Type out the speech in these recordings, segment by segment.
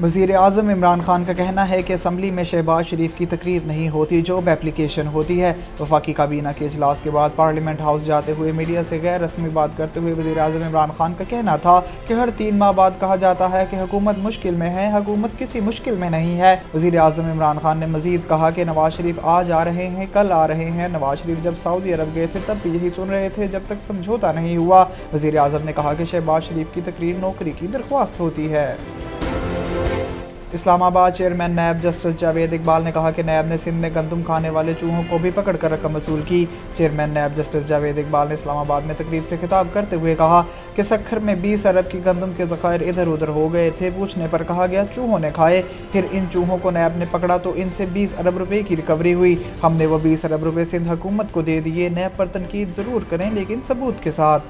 वज़ीर आज़म इमरान खान का कहना है कि असम्बली में शहबाज शरीफ की तकरीर नहीं होती, जॉब एप्लीकेशन होती है। वफाकी काबीना के इजलास के बाद पार्लियामेंट हाउस जाते हुए मीडिया से गैर रस्मी बात करते हुए वज़ीर आज़म इमरान खान का कहना था कि हर 3 माह बाद कहा जाता है कि हुकूमत मुश्किल में है, हुकूमत किसी मुश्किल में नहीं है। वज़ीर आज़म इमरान खान ने मज़ीद कहा कि नवाज शरीफ आज आ रहे हैं, कल आ रहे हैं। नवाज शरीफ जब सऊदी अरब गए थे तब भी यही सुन रहे थे जब तक समझौता नहीं हुआ। वज़ीर आज़म ने कहा कि शहबाज शरीफ की तकरीर नौकरी की दरख्वास्त होती है। Islamabad chairman NAB justice Javed Iqbal ने कहा कि नैब ने सिंध में गंदम खाने वाले चूहों को भी पकड़ कर रकम वसूल की। Chairman NAB justice Javed Iqbal ने इस्लामाबाद में तकरीब से खिताब करते हुए कहा कि सखर में 20 अरब की गंदम के ज़खायर इधर उधर हो गए थे। पूछने पर कहा गया चूहों ने खाए, फिर इन चूहों को नैब ने पकड़ा तो इनसे 20 अरब रुपए की रिकवरी हुई। हमने वो 20 अरब रुपए सिंध हुकूमत को दे दिए। नैब पर तनकीद ज़रूर करें लेकिन सबूत के साथ।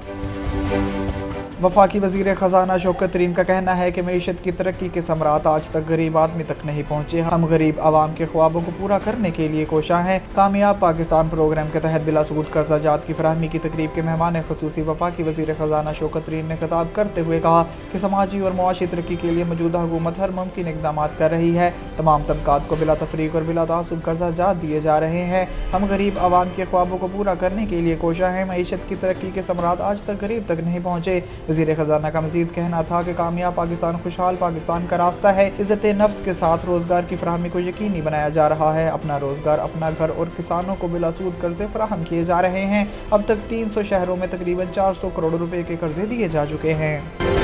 वफाकी वज़ीर ख़ज़ाना शौकत तरीन का कहना है कि मईशत की तरक्की के समरात आज तक गरीब आदमी तक नहीं पहुँचे। हम गरीब आवाम के ख्वाबों को पूरा करने के लिए कोशा हैं। कामयाब पाकिस्तान प्रोग्राम के तहत बिलासूद कर्जा जात की फराहमी की तकरीब के मेहमान खसूसी वफाकी वज़ीर ख़ज़ाना शौकत तरीन ने खिताब करते हुए कहा कि समाजी और मुआशी तरक्की के लिए मौजूदा हुकूमत हर मुमकिन इक़दाम कर रही है। तमाम तबकात को बिला तफरीक और बिला तासुब कर्जा जात दिए जा रहे हैं। हम गरीब आवाम के ख्वाबों को पूरा करने के लिए कोशा हैं। मईशत की तरक्की के समरात आज तक गरीब तक नहीं पहुँचे। वज़ीर ख़ज़ाना का मज़ीद कहना था कि कामयाब पाकिस्तान खुशहाल पाकिस्तान का रास्ता है। इज़्ज़त नफ्स के साथ रोज़गार की फराहमी को यकीनी बनाया जा रहा है। अपना रोज़गार, अपना घर और किसानों को बिलासूद कर्जे फराहम किए जा रहे हैं। अब तक 300 शहरों में तकरीबन 400 करोड़ रुपए के कर्जे दिए जा चुके हैं।